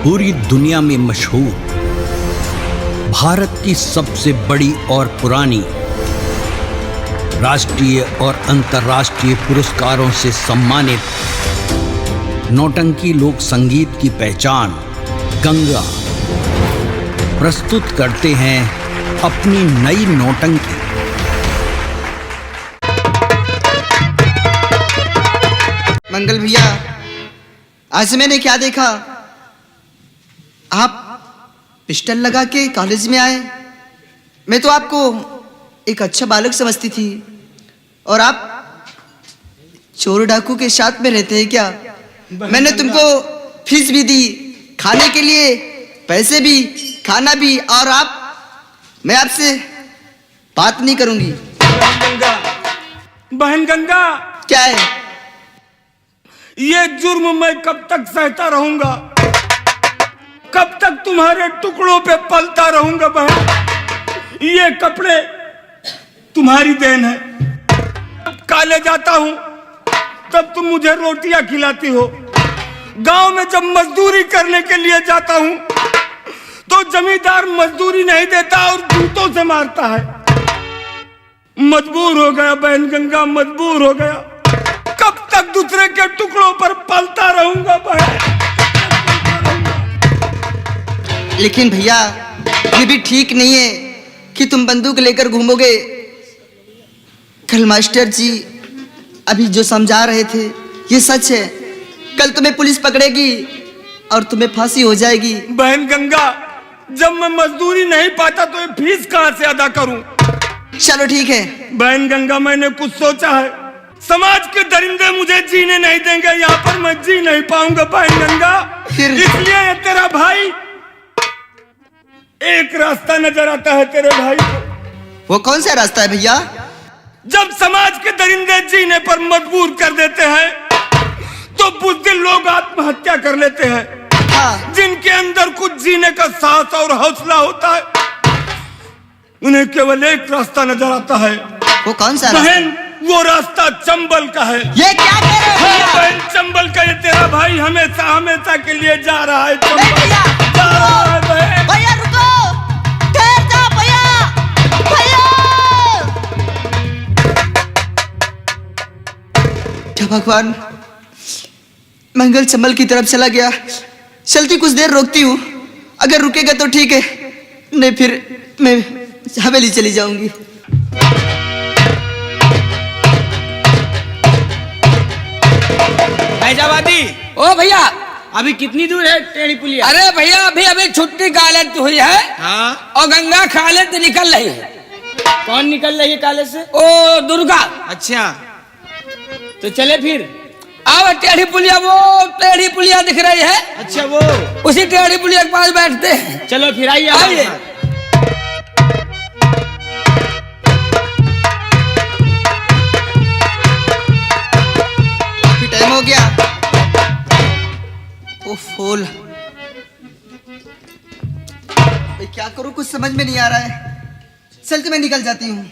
पूरी दुनिया में मशहूर, भारत की सबसे बड़ी और पुरानी, राष्ट्रीय और अंतर्राष्ट्रीय पुरस्कारों से सम्मानित नौटंकी लोक संगीत की पहचान गंगा प्रस्तुत करते हैं अपनी नई नौटंकी। मंगल भैया, आज मैंने क्या देखा, आप पिस्टल लगा के कॉलेज में आए। मैं तो आपको एक अच्छा बालक समझती थी, और आप चोर डाकू के साथ में रहते हैं क्या? मैंने तुमको फीस भी दी, खाने के लिए पैसे भी, खाना भी, और मैं आपसे बात नहीं करूंगी। बहन गंगा, क्या है ये जुर्म मैं कब तक सहता रहूंगा? कब तक तुम्हारे टुकड़ों पे पलता रहूंगा? बहन, ये कपड़े तुम्हारी देन है। कॉलेज जाता हूं तब तुम मुझे रोटियां खिलाती हो। गांव में जब मजदूरी करने के लिए जाता हूं तो जमींदार मजदूरी नहीं देता और जूतों से मारता है। मजबूर हो गया बहन गंगा, मजबूर हो गया। कब तक दूसरे के टुकड़ों पर पलता रहूंगा बहन? लेकिन भैया, ये भी ठीक नहीं है कि तुम बंदूक लेकर घूमोगे। कल मास्टर जी अभी जो समझा रहे थे ये सच है। कल तुम्हें पुलिस पकड़ेगी और तुम्हें फांसी हो जाएगी। बहन गंगा, जब मैं मजदूरी नहीं पाता तो ये फीस कहां से अदा करूं? चलो ठीक है। बहन गंगा, मैंने कुछ सोचा है। समाज के दरिंदे मुझे जीने नहीं देंगे, यहाँ पर मैं जी नहीं पाऊंगा बहन गंगा। इसलिए ये तेरा भाई, एक रास्ता नजर आता है तेरे भाई को। वो कौन सा रास्ता है भैया? जब समाज के दरिंदे जीने पर मजबूर कर देते हैं तो बुद्धिमान लोग आत्महत्या कर लेते हैं। हाँ। जिनके अंदर कुछ जीने का साहस और हौसला होता है, उन्हें केवल एक रास्ता नजर आता है। वो कौन सा रास्ता? बहन, वो रास्ता चंबल का है। ये क्या कह रहे हो भैया? हाँ बहन, चंबल का। ये तेरा भाई हमेशा हमेशा के लिए जा रहा है चंबल। भैया, जा रहा है बहन। भैया रुको, ठहर जाओ भैया, भैया। क्या भगवान, मंगल चंबल की तरफ चला गया। चलती कुछ देर रोकती हूँ, अगर रुकेगा तो ठीक है, नहीं फिर मैं हवेली चली जाऊंगी। फैजाबादी, ओ भैया, अभी कितनी दूर है टेढ़ी पुलिया? अरे भैया अभी छुट्टी कॉलेज हुई है। हाँ? और गंगा कॉलेज निकल रही है। कौन निकल रही है कॉलेज से? ओ दुर्गा। अच्छा, तो चले फिर। अब टेढ़ी पुलिया, वो टेढ़ी पुलिया दिख रही है। अच्छा, वो उसी टेढ़ी पुलिया के पास बैठते हैं। चलो फिर आइए। आइए। टाइम हो गया। ओ फूल, मैं क्या करूं, कुछ समझ में नहीं आ रहा है। चलते मैं निकल जाती हूँ।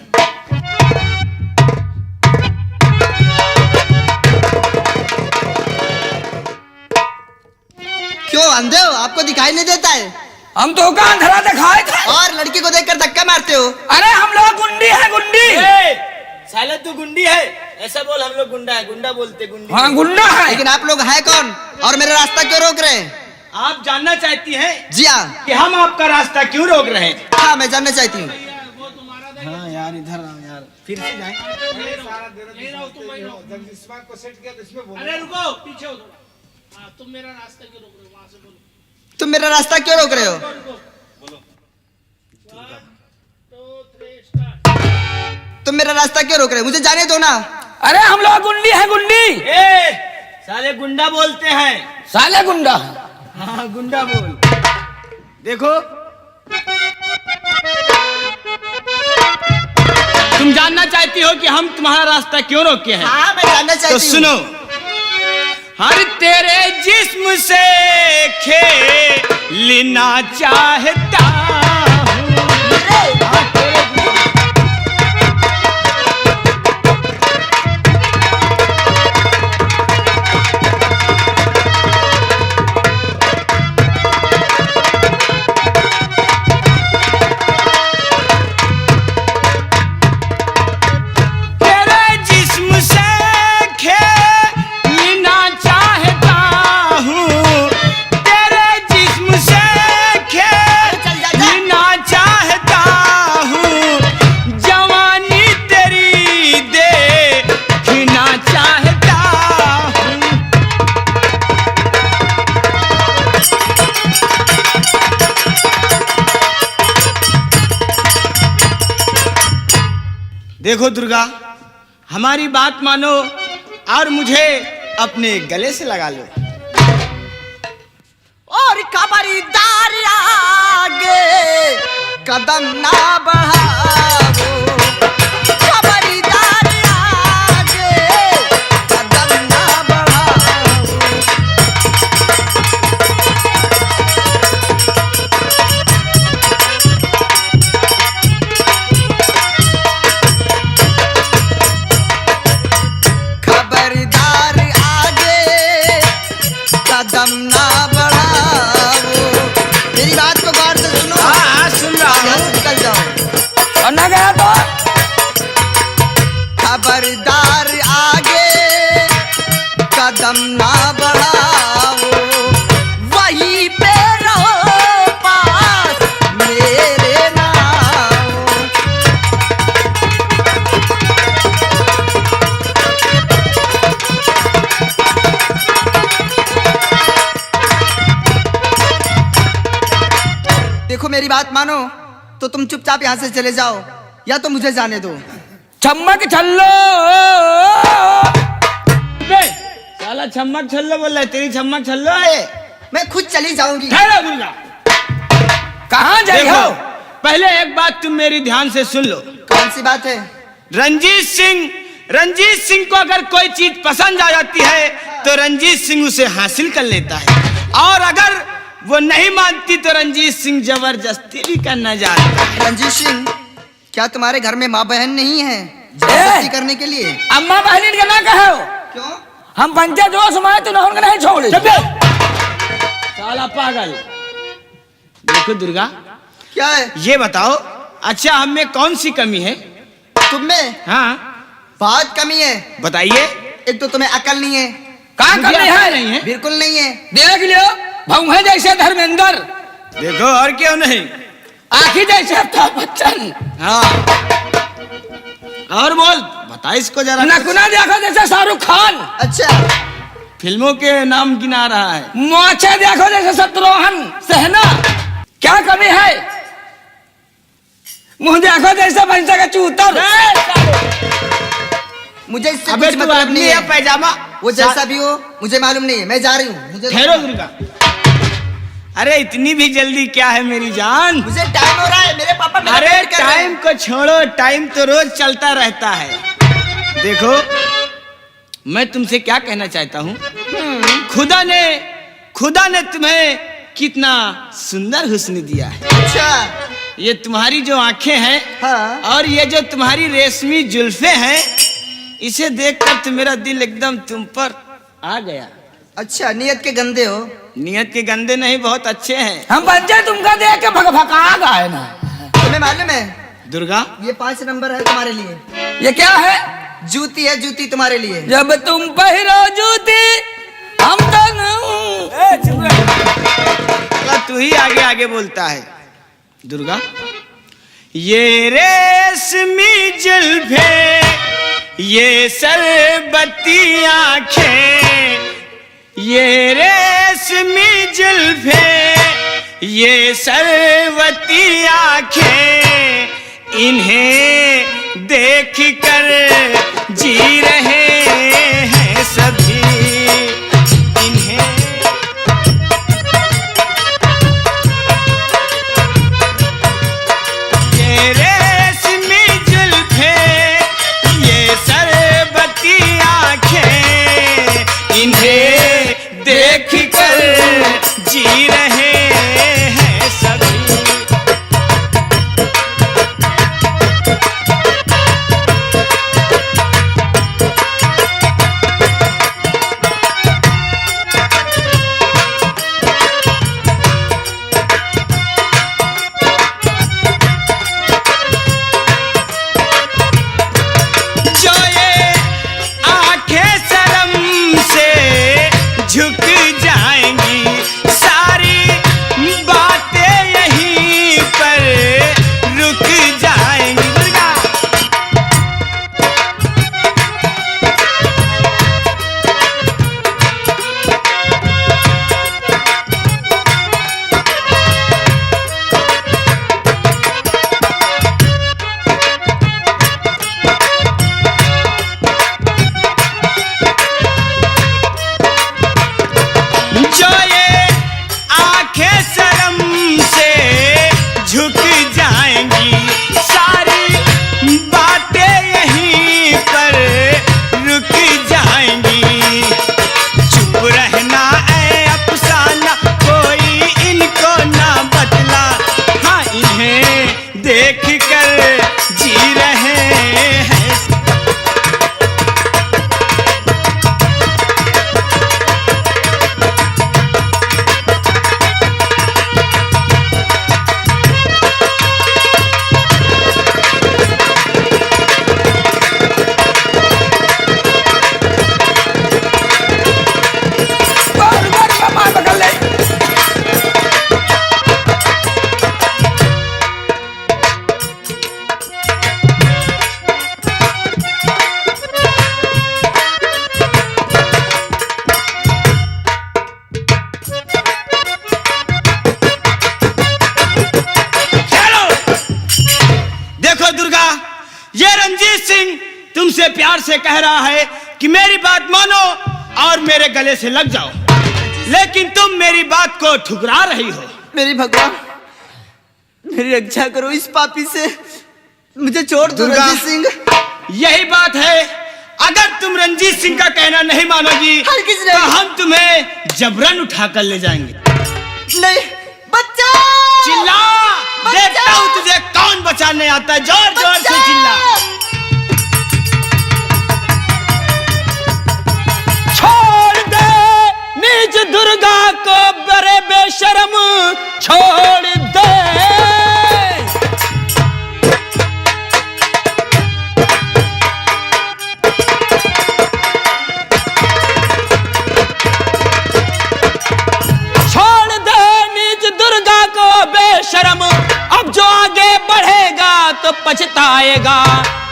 क्यों अंधे हो? आपको दिखाई नहीं देता है? हम तो का अंधेरा दिखाए थे। और लड़की को देखकर धक्का मारते हो? अरे हम लोग गुंडी है, गुंडी। साला तू गुंडी है, ऐसा बोल। हम लोग गुंडा है, गुंडा बोलते गुंडी। हाँ गुंडा है। लेकिन आप लोग हैं कौन और मेरा रास्ता क्यों रोक रहे हैं? आप जानना चाहती हैं जी हाँ। कि हम आपका रास्ता क्यों रोक रहे हैं? हाँ, मैं जानना चाहती हूँ। हाँ यार, इधर आओ यार, फिर से जाएं। अरे रुको, पीछे हो थोड़ा। हाँ, तुम मेरा रास्ता क्यों रोक रहे हो? वहां से बोलो। तुम मेरा रास्ता क्यों रोक रहे हो? तुम मेरा रास्ता क्यों रोक रहे हो? मुझे जाने दो ना। अरे हम लोग गुंडी है, गुंडी। साले गुंडा बोलते हैं। साले गुंडा। हाँ, गुंडा बोल। देखो, तुम जानना चाहती हो कि हम तुम्हारा रास्ता क्यों रोके हैं? हाँ, मैं जानना चाहती तो हूँ। सुनो। हर तेरे जिस्म से खेलना चाहता हूँ। देखो दुर्गा, हमारी बात मानो और मुझे अपने गले से लगा लो। और खबरदार आगे कदम ना बढ़ाओ, खबरदार आगे कदम ना बढ़ाओ। खबरदार आगे कदम ना बढ़ाओ। मेरी बात को गौर से सुनो। हाँ सुन रहा यहाँ हूँ। से निकल जाओ। और ना गया तो खबरदार आगे कदम ना बढ़ाओ, वहीं पे रहो पास मेरे ना आओ। देखो मेरी बात मानो तो तुम चुपचाप यहाँ से चले जाओ, या तो मुझे जाने दो। चम्मक छल्लो। बे, साला छम्मक छल्लो बोल रहा है, तेरी छम्मक छल्लो है। मैं खुद चली जाऊंगी। ठहरो दुर्गा। कहाँ जाए देखो, हो? पहले एक बात तुम मेरी ध्यान से सुन लो। कौन सी बात है? रंजीत सिंह को अगर कोई चीज पसंद आ जाती है तो रंजीत सिंह उसे हासिल कर लेता है, और अगर वो नहीं मानती तो रंजीत सिंह जबरदस्ती भी करना चाहता है। रंजीत सिंह, क्या तुम्हारे घर में माँ बहन नहीं है जबरदस्ती करने के लिए? अम्मा बहनी के ना कहो, क्यों? हम पंचायत जो समाज तो उनका नहीं छोड़े। साला पागल। देखो दुर्गा, क्या है? ये बताओ, अच्छा हम में कौन सी कमी है? तुम में हाँ बहुत कमी है। बताइए। एक तो तुम्हें अकल नहीं है। कहाँ मुझे करनी अकल है? नहीं है। बिल्कुल नहीं है। देख लियो, भौहे जैसे धर्मेंद्र, देखो और क्यों नहीं। आखी जैसे अमिताभ बच्चन, हाँ और बोल, बता इसको जरा। नकुना देखो जैसे शाहरुख खान, अच्छा, फिल्मों के नाम गिना रहा है। मोचे देखो जैसे शत्रुघ्न सिन्हा। क्या कमी है? मुंह देखो जैसे भैंसा का चूतर। मुझे इससे अबे कुछ तू मतलब आदमी नहीं है है। पैजामा। वो जैसा भी हो मुझे मालूम नहीं है। मैं जा रही हूँ। मुझे ठहरो दुर्गा। अरे इतनी भी जल्दी क्या है मेरी जान? मुझे टाइम हो रहा है। मेरे पापा मेरा अरे वेट कर रहे टाइम हैं। को छोड़ो, टाइम तो रोज चलता रहता है। देखो मैं तुमसे क्या कहना चाहता हूँ, खुदा ने तुम्हें कितना सुंदर हुस्न दिया है। अच्छा, ये तुम्हारी जो आंखें हैं, हाँ। और ये जो तुम्हारी रेशमी जुल्फे हैं, इसे देखकर तो मेरा दिल एकदम तुम पर आ गया। अच्छा, नियत के गंदे हो। नियत के गंदे नहीं, बहुत अच्छे हैं। हम बच्चे तुमका देख के भगा गए ना। तुम्हें मालूम है दुर्गा, ये 5 नंबर है तुम्हारे लिए। ये क्या है? जूती है, जूती तुम्हारे लिए। जब तुम पहरो जूती हम तो तू ही आगे आगे बोलता है। दुर्गा, ये रेशमी जुल्फे, ये शरबती आंखें, ये रेशमी जुल्फे, ये शरबती आंखें, इन्हें देख कर जी रहे हैं सभी। इन्हें ये रेशमी जुल्फे, ये शरबती आंखें, इन्हें देख कर जी रहे हैं सभी। आंखें शर्म से झुक जाएंगी, सारी बातें यहीं पर रुक जाएंगी। चुप रहना ऐ अफसाना, कोई इनको ना बतला, हाँ इन्हें देख कर जी रहे हैं। तुमसे प्यार से कह रहा है कि मेरी बात मानो और मेरे गले से लग जाओ, लेकिन तुम मेरी बात को ठुकरा रही हो। मेरी भगवान, मेरी रक्षा करो इस पापी से, मुझे छोड़ दो रंजीत सिंह। यही बात है, अगर तुम रंजीत सिंह का कहना नहीं मानोगी तो हम तुम्हें जबरन उठा कर ले जाएंगे। नहीं, बच्चा! चिल्ला, देखता हूँ तुझे कौन बचाने आता है, जोर जोर से चिल्ला। छोड़ दे नीच दुर्गा को बड़े बेशरम, छोड़ दे। छोड़ दे नीच दुर्गा को बेशरम, अब जो आगे बढ़ेगा तो पछताएगा।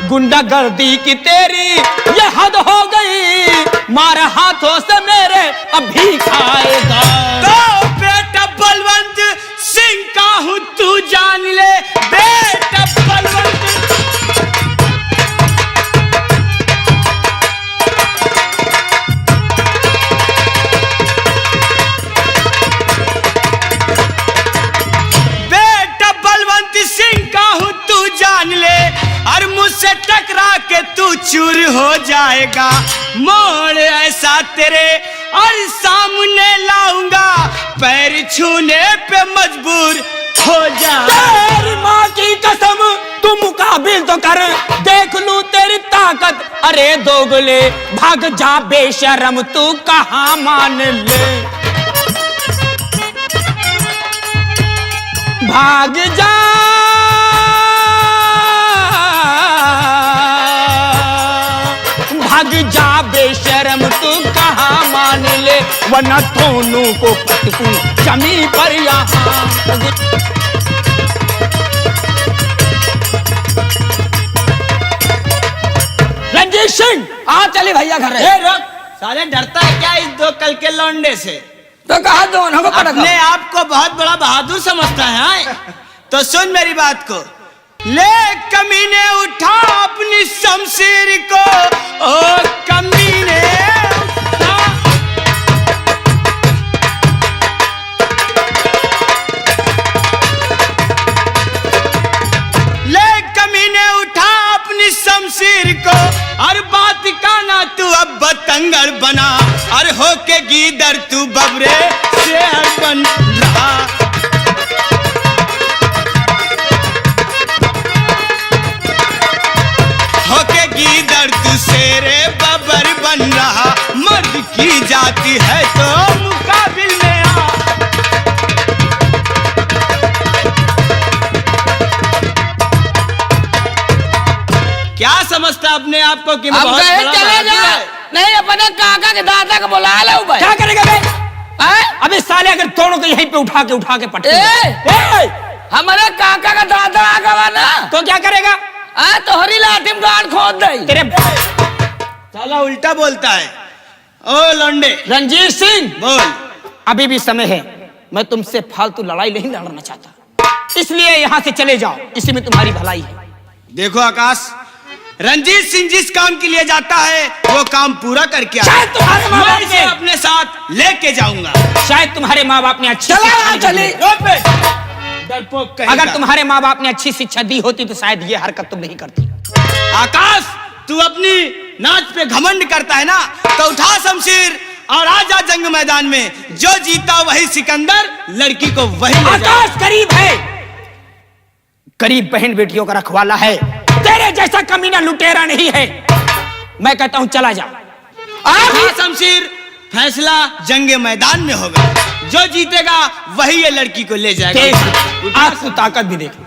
गुंडागर्दी की तेरी ये हद हो गई, मार हाथों से मेरे अभी खाएगा। तो बेटा बलवंत सिंह का हूँ तू जान ले, बेटा बलवंत। बेटा बलवंत सिंह का हूँ तू जान ले, और मुझसे टकरा के तू चूर हो जाएगा। मोड़ ऐसा तेरे और सामने लाऊंगा, पैर छूने पे मजबूर हो जा। तेरी माँ की कसम, तू मुकाबिल तो कर, देख लूं तेरी ताकत। अरे दोगले भाग जा बेशरम, तू कहाँ मान ले। भाग जा भाग जा बेशरम, तू कहाँ मान ले, वरना दोनों को पटकूं जमीन पर यहाँ। रंजीत सिंह, आ चले भैया घर। साले डरता है क्या इस दो कल के लौंडे से? तो कहा दोनों को पटक। अपने आप को बहुत बड़ा बहादुर समझता है। तो सुन मेरी बात को, ले कमीने उठा अपनी शमशीर को, ओ कमीने उठा। ले कमीने उठा अपनी शमशीर को, और बात का ना तू अब बतंगड़ बना, और होके गीदर तू बबरे शेर बन रहा। होके गीदर तू शेरे बबर बन रहा, मर्द की जाती है तो मुकाबिल में आ। क्या समझता अपने आप को कि मैं बहुत बड़ा बहादुर है? नहीं, अपने काका के दादा को बुला लो भाई। क्या करेगा बे? अबे साले अगर दोनों को यहीं पे उठा के पटके हमारे काका का दादा आ गया ना, तो क्या करेगा? तो हरी लाठी में गांड खोद दे तेरे। साला उल्टा बोलता है। ओ लौंडे। रंजीत सिंह, बोल। अभी भी समय है, मैं तुमसे फालतू लड़ाई नहीं लड़ना चाहता, इसलिए यहाँ से चले जाओ, इसी में तुम्हारी भलाई है। देखो आकाश, रंजीत सिंह जिस काम के लिए जाता है वो काम पूरा करके आता है। शायद तुम्हारे माँ मैं बाप इसे ने अपने साथ लेके जाऊंगा। शायद तुम्हारे माँ बाप ने अच्छी चला शिक्षा चली नहीं दी। डरपोक कहेगा। अगर तुम्हारे माँ बाप ने अच्छी शिक्षा दी होती तो शायद ये हरकत तुम नहीं करती। आकाश, तू अपनी नाच पे घमंड करता है ना, तो उठा शमशीर और आजा जंग मैदान में। जो जीता वही सिकंदर, लड़की को वही ले जाए। आकाश करीब है, करीब बहन बेटियों का रखवाला है, तेरे जैसा कमीना लुटेरा नहीं है। मैं कहता हूं चला जा। हाँ शमशीर, फैसला जंग मैदान में होगा। जो जीतेगा वही ये लड़की को ले जाएगा। देख, आज तू ताकत भी देख।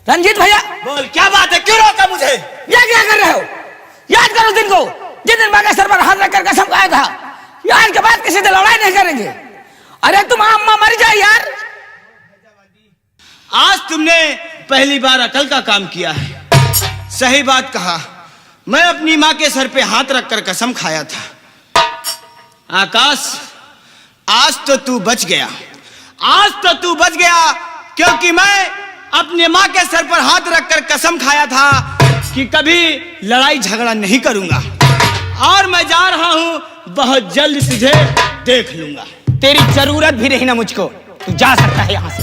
रंजीत भैया, बोल, क्या बात है, क्यों रोका मुझे? ये क्या कर रहे हो? याद करो दिन को, जिस दिन माँ के सर पर हाथ रखकर कसम खाया था, यार के बाद किसी से लड़ाई नहीं करेंगे। अरे तुम अम्मा मर जाए यार। आज तुमने पहली बार अकल का काम किया है। सही बात कहा, मैं अपनी माँ के सर पे हाथ रखकर कसम खाया था। आकाश, आज तो तू बच गया। आज तो तू बच गया, क्योंकि मैं अपने माँ के सर पर हाथ रखकर कसम खाया था कि कभी लड़ाई झगड़ा नहीं करूंगा। और मैं जा रहा हूं, बहुत जल्द तुझे देख लूंगा। तेरी जरूरत भी नहीं ना मुझको, तू जा सकता है यहां से।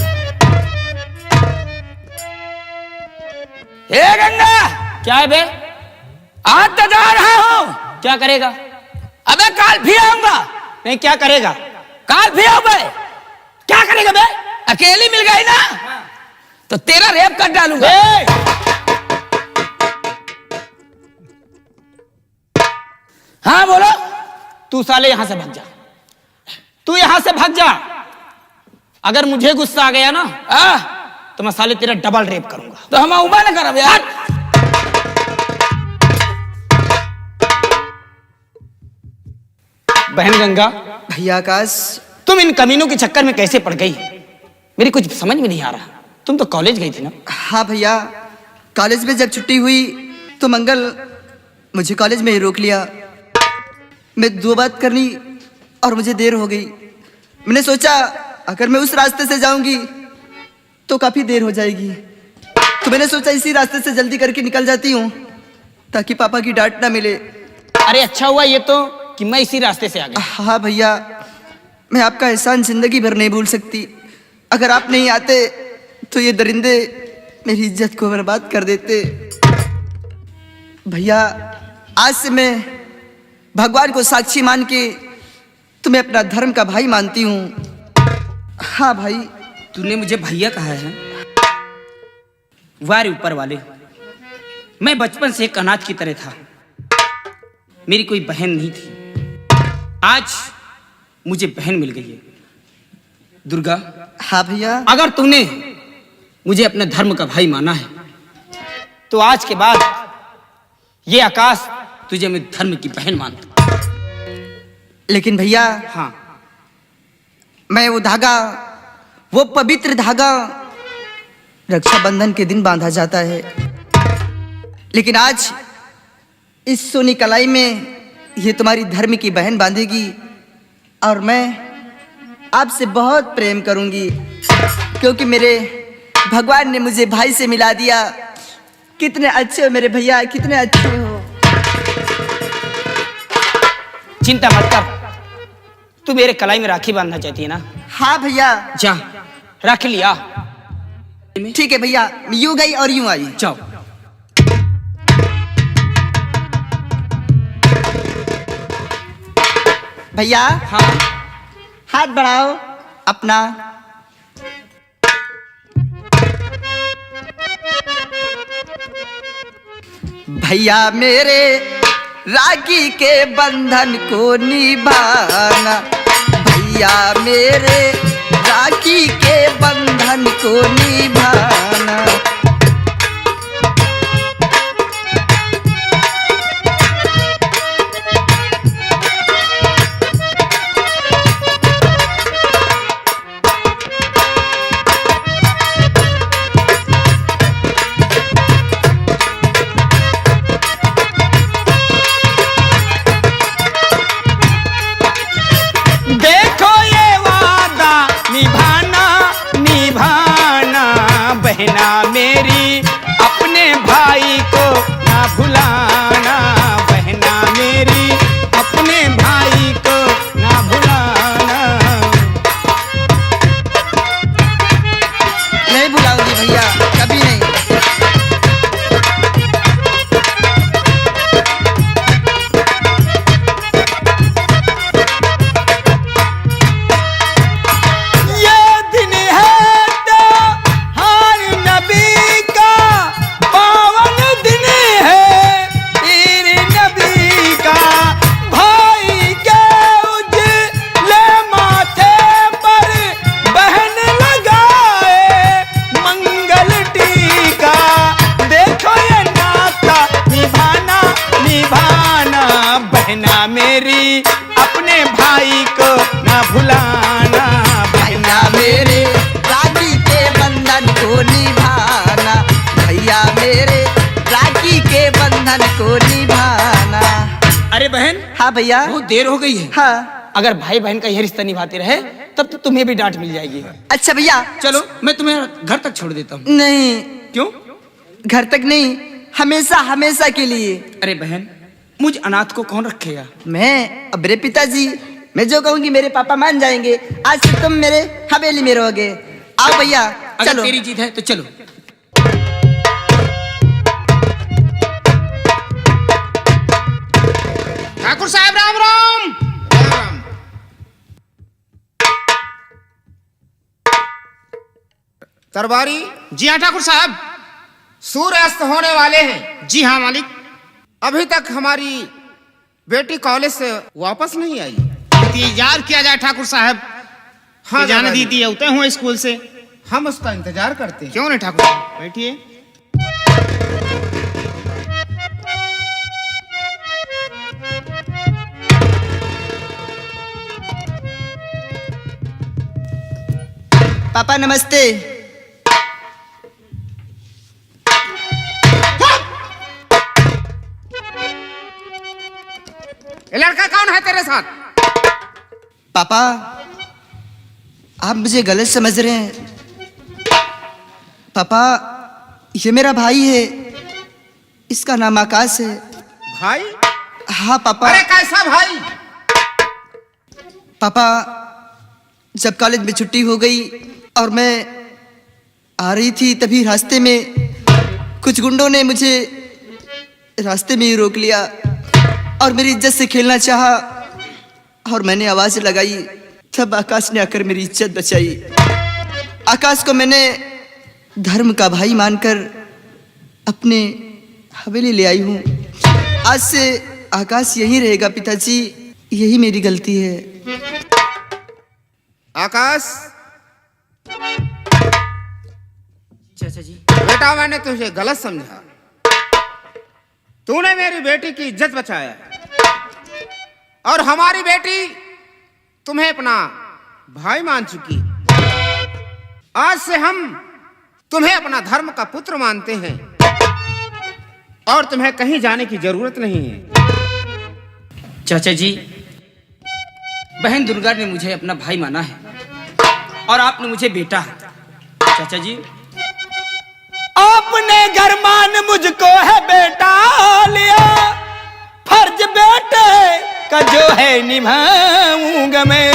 ए गंगा, क्या है बे? आज तो जा रहा हूं। क्या करेगा? अबे काल भी आऊंगा। नहीं, क्या करेगा? काल भी आऊंगा। क्या करेगा बे? अकेली मिल गई ना, तो तेरा रेप कर डालूंगा। हाँ बोलो। तू साले यहां से भाग जा, तू यहां से भाग जा। अगर मुझे गुस्सा आ गया ना तो मैं साले तेरा डबल रेप करूंगा। तो हम उबा ना करब यार। बहन गंगा, भैया आकाश, तुम इन कमीनों के चक्कर में कैसे पड़ गई? मेरी कुछ समझ में नहीं आ रहा। तुम तो कॉलेज गई थी ना? हाँ भैया, कॉलेज में जब छुट्टी हुई तो मंगल मुझे कॉलेज में ही रोक लिया। मैं 2 बात करनी और मुझे देर हो गई। मैंने सोचा अगर मैं उस रास्ते से जाऊंगी तो काफी देर हो जाएगी, तो मैंने सोचा इसी रास्ते से जल्दी करके निकल जाती हूँ ताकि पापा की डांट ना मिले। अरे अच्छा हुआ ये तो कि मैं इसी रास्ते से आ गई। हाँ भैया, मैं आपका एहसान जिंदगी भर नहीं भूल सकती। अगर आप नहीं आते तो ये दरिंदे मेरी इज्जत को बर्बाद कर देते। भैया, आज से मैं भगवान को साक्षी मान के तुम्हें अपना धर्म का भाई मानती हूँ। हाँ भाई। तूने मुझे भैया कहा है? वारे ऊपर वाले, मैं बचपन से एक अनाथ की तरह था। मेरी कोई बहन नहीं थी, आज मुझे बहन मिल गई है। दुर्गा, हाँ भैया। अगर तूने मुझे अपने धर्म का भाई माना है तो आज के बाद ये आकाश तुझे मैं धर्म की बहन मानता। लेकिन भैया, हाँ, मैं वो धागा, वो पवित्र धागा रक्षाबंधन के दिन बांधा जाता है, लेकिन आज इस सोनी कलाई में ये तुम्हारी धर्म की बहन बांधेगी और मैं आपसे बहुत प्रेम करूंगी, क्योंकि मेरे भगवान ने मुझे भाई से मिला दिया। कितने अच्छे हो मेरे भैया, कितने अच्छे हो। चिंता मत कर, तू मेरे कलाई में राखी बांधना चाहती है ना? हाँ भैया। जा, रख लिया। ठीक है भैया, यूं गई और यूं आई। जाओ। भैया, हाँ, हाथ बढ़ाओ अपना। भैया मेरे राखी के बंधन को निभाना, भैया मेरे राखी के बंधन को निभाना। बहना मेरी अपने भाई को ना भुलाना, बहना मेरी अपने भाई को ना भुलाना। नहीं भुलाऊंगी भैया, कभी नहीं। बहना मेरी अपने भाई को ना भुलाना, भैया मेरे राखी के बंधन को निभाना, भैया मेरे राखी के बंधन को निभाना। अरे बहन। हाँ भैया। बहुत देर हो गई है। हाँ। अगर भाई बहन का यह रिश्ता निभाते रहे तब तो तुम्हें भी डांट मिल जाएगी। अच्छा भैया चलो मैं तुम्हें घर तक छोड़ देता हूँ। नहीं। क्यों? घर तक नहीं, हमेशा हमेशा के लिए। अरे बहन, मुझ अनाथ को कौन रखेगा? मैं। अब रे पिताजी, मैं जो कहूँगी मेरे पापा मान जाएंगे। आज से तुम मेरे हवेली में रहोगे। आओ भैया अगर चलो। तेरी जीत है तो चलो। ठाकुर साहब राम राम। राम। तरबारी। जी हाँ ठाकुर साहब। सूर्य अस्त होने वाले हैं। जी हाँ मालिक। अभी तक हमारी बेटी कॉलेज से वापस नहीं आई। इंतजार किया जाए ठाकुर साहब। हाँ जाने दीदी उतरे हुए स्कूल से। हम उसका इंतजार करते हैं। क्यों नहीं ठाकुर साहब, बैठिए। पापा नमस्ते। ये लड़का कौन है तेरे साथ? पापा आप मुझे गलत समझ रहे हैं। पापा ये मेरा भाई है, इसका नाम आकाश है। भाई? हाँ पापा। अरे कैसा भाई? पापा जब कॉलेज में छुट्टी हो गई और मैं आ रही थी तभी रास्ते में कुछ गुंडों ने मुझे रास्ते में ही रोक लिया और मेरी इज्जत से खेलना चाहा और मैंने आवाज लगाई, तब आकाश ने आकर मेरी इज्जत बचाई। आकाश को मैंने धर्म का भाई मानकर अपने हवेली ले आई हूँ। आज से आकाश यहीं रहेगा पिताजी, यही मेरी गलती है। आकाश। चाचा जी। बेटा मैंने तुझे गलत समझा। तूने मेरी बेटी की इज्जत बचाया और हमारी बेटी तुम्हें अपना भाई मान चुकी। आज से हम तुम्हें अपना धर्म का पुत्र मानते हैं और तुम्हें कहीं जाने की जरूरत नहीं है। चाचा जी, बहन दुर्गा ने मुझे अपना भाई माना है और आपने मुझे बेटा है। चाचा जी, आपने घर मान मुझको है बेटा लिया, फर्ज बेटे का जो है निभाऊंगा मैं।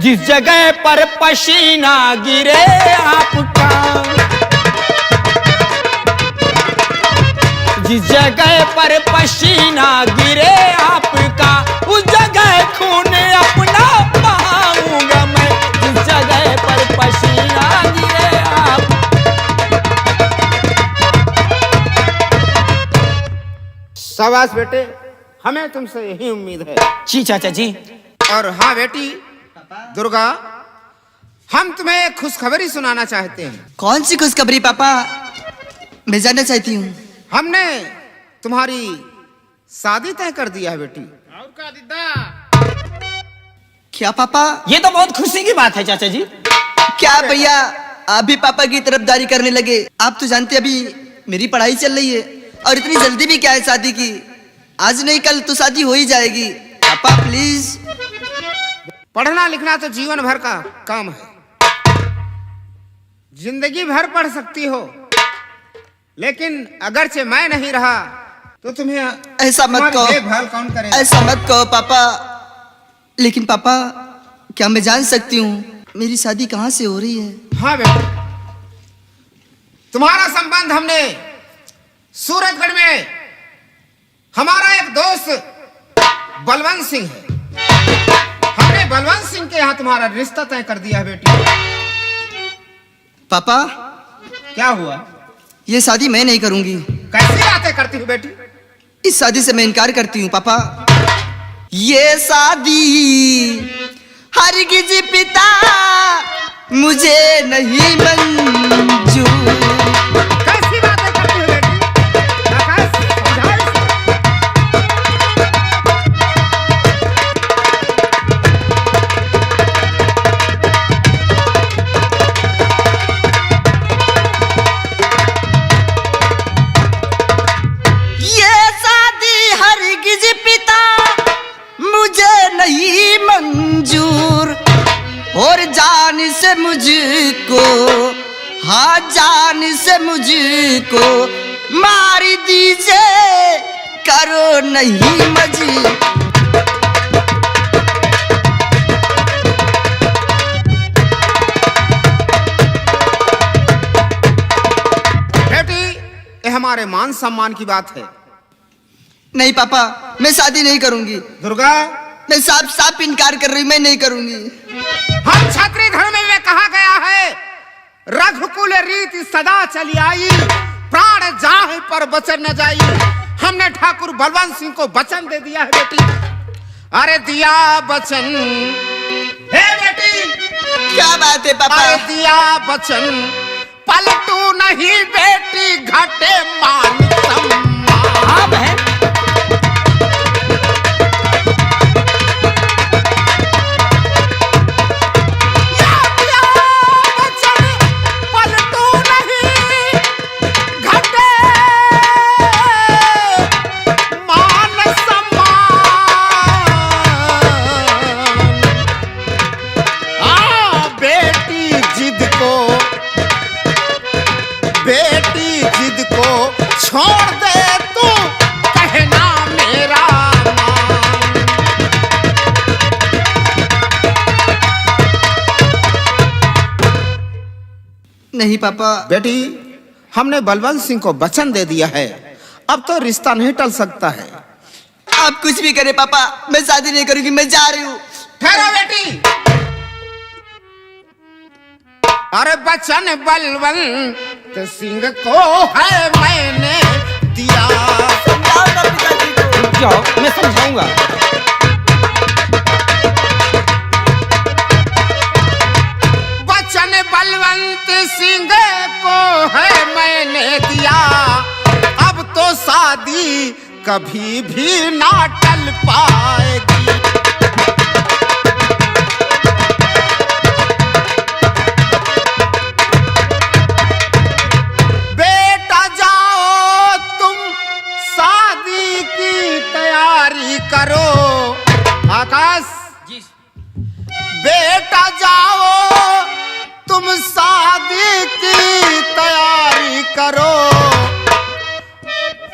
जिस जगह पर पसीना गिरे आपका, जिस जगह पर पसीना गिरे आपका, उस जगह खून अपना बहाऊंगा मैं। जिस जगह पर पसीना गिरे आप। शाबाश बेटे, हमें तुमसे यही उम्मीद है। जी चाचा जी। और हाँ बेटी दुर्गा, हम तुम्हें एक खुशखबरी सुनाना चाहते हैं। कौन सी खुशखबरी पापा? मैं जानना चाहती हूँ। हमने तुम्हारी शादी तय कर दिया है बेटी। और का दीदा? क्या पापा? ये तो बहुत खुशी की बात है चाचा जी। क्या भैया आप भी पापा की तरफदारी करने लगे? आप तो जानते अभी मेरी पढ़ाई चल रही है, और इतनी जल्दी भी क्या है शादी की? आज नहीं कल तो शादी हो ही जाएगी। पापा प्लीज। पढ़ना लिखना तो जीवन भर का काम है, जिंदगी भर पढ़ सकती हो, लेकिन अगरचे मैं नहीं रहा तो तुम्हें ऐसा मत तुम्हारी कहो, देखभाल कौन करेगा? ऐसा मत कहो पापा। लेकिन पापा क्या मैं जान सकती हूँ मेरी शादी कहाँ से हो रही है? हाँ बेटा, तुम्हारा संबंध हमने सूरतगढ़ में हमारा एक दोस्त बलवंत सिंह है, हमने बलवंत सिंह के यहाँ तुम्हारा रिश्ता तय कर दिया है बेटी। पापा क्या हुआ? ये शादी मैं नहीं करूंगी। कैसी बातें करती हो बेटी? इस शादी से मैं इनकार करती हूँ पापा। ये शादी हरगिज पिता मुझे नहीं मंजूर। कैसी बातें करती हो बेटी? आकाश, समझाओ इसे। ये शादी हरगिज पिता मुझे नहीं मंजूर, और जान से मुझको, हाँ जान से मुझको मार दीजिए, करो नहीं मजी। बेटी ये हमारे मान सम्मान की बात है। नहीं पापा मैं शादी नहीं करूंगी। दुर्गा, मैं साफ साफ इनकार कर रही हूँ, मैं नहीं करूंगी। हम क्षत्रिय धर्म में कहा गया है, रघुकुल रीति सदा चली आई, प्राण जाहि पर वचन न जाई। हमने ठाकुर बलवंत सिंह को वचन दे दिया है बेटी। अरे दिया वचन, हे बेटी क्या बात है पापा? अरे दिया वचन, पलटू नहीं बेटी, घटे मान सम्मान। हाँ बहन। छोड़ दे तू कहना मेरा मान। नहीं पापा। बेटी हमने बलवंत सिंह को वचन दे दिया है, अब तो रिश्ता नहीं टल सकता है। आप कुछ भी करें पापा, मैं शादी नहीं करूंगी, मैं जा रही हूँ। ठहरो बेटी। अरे वचन बलवंत सिंह को है मैंने दिया। समझाओ ना पिताजी को। रुक जाओ, मैं समझाऊंगा। वचन बलवंत सिंह को है मैंने दिया, अब तो शादी कभी भी ना टल पाएगी। बेटा जाओ तुम शादी की तैयारी करो। आकाश, बेटा जाओ तुम शादी की तैयारी करो,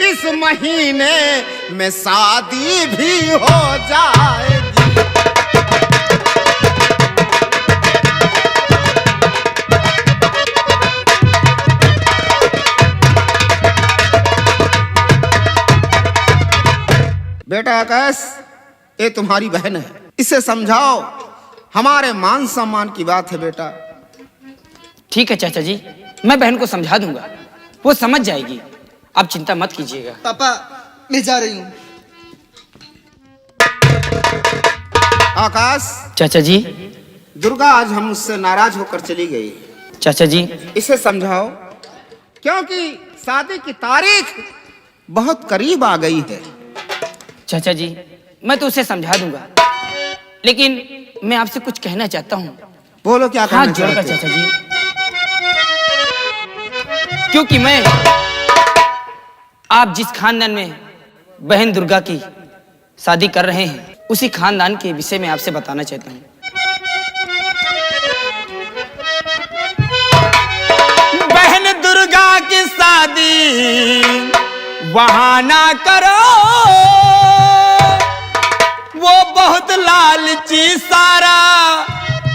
इस महीने में शादी भी हो जाएगी। बेटा आकाश, ये तुम्हारी बहन है, इसे समझाओ, हमारे मान सम्मान की बात है बेटा। ठीक है चाचा जी, मैं बहन को समझा दूंगा, वो समझ जाएगी, आप चिंता मत कीजिएगा। पापा मैं जा रही हूँ। आकाश, चाचा जी, दुर्गा आज हम उससे नाराज होकर चली गई। चाचा जी, इसे समझाओ, क्योंकि शादी की तारीख बहुत करीब आ गई है। चाचा जी, मैं तो उसे समझा दूंगा, लेकिन मैं आपसे कुछ कहना चाहता हूँ। बोलो क्या हाथ कहना जोड़कर चाहते हो? चाचा जी, क्योंकि मैं आप जिस खानदान में बहन दुर्गा की शादी कर रहे हैं, उसी खानदान के विषय में आपसे बताना चाहता हूँ। बहन दुर्गा की शादी वहां ना करो, वो बहुत लालची सारा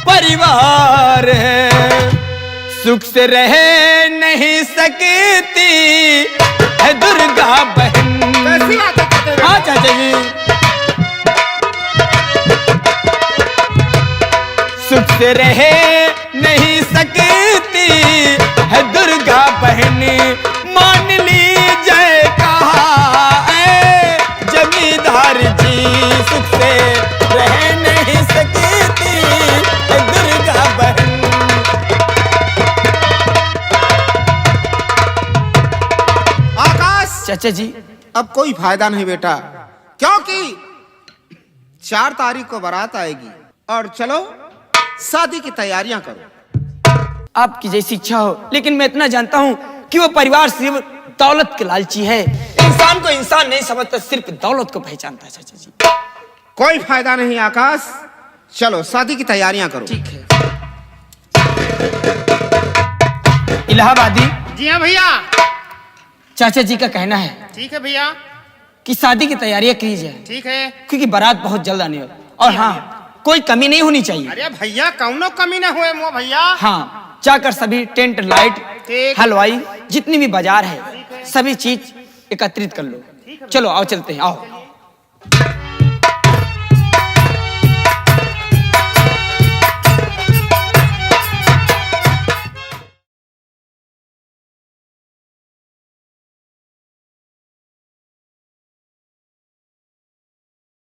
परिवार है, सुख से रह नहीं सकती है दुर्गा बहन। कैसी बातें करते हो? हाँ चाचा जी, सुख से रह नहीं सकती है दुर्गा बहन, मान लीजिए कहा ऐ जमींदार जी, सुख से रह नहीं सकती है दुर्गा बहन। आकाश, चाचा जी, अब कोई फायदा नहीं बेटा, क्योंकि 4 तारीख को बारात आएगी और चलो शादी की तैयारियां करो। आपकी जैसी इच्छा हो, लेकिन मैं इतना जानता हूँ कि वो परिवार सिर्फ दौलत के लालची है। इंसान को इंसान नहीं समझता, सिर्फ दौलत को पहचानता है। चाचा जी, कोई फायदा नहीं आकाश, चलो शादी की तैयारियां करो। ठीक है। इलाहाबादी जी हाँ भैया। चाचा जी का कहना है ठीक है भैया, कि शादी की तैयारियां की जाए, ठीक है। क्योंकि बारात बहुत जल्द आने वाली, और हाँ, कोई कमी नहीं होनी चाहिए। अरे भैया, कौनो कमी ना हुए मो भैया। हाँ, जाकर सभी टेंट, लाइट, ठीक। हलवाई, जितनी भी बाजार है, सभी चीज एकत्रित कर लो। चलो आओ, चलते हैं, आओ।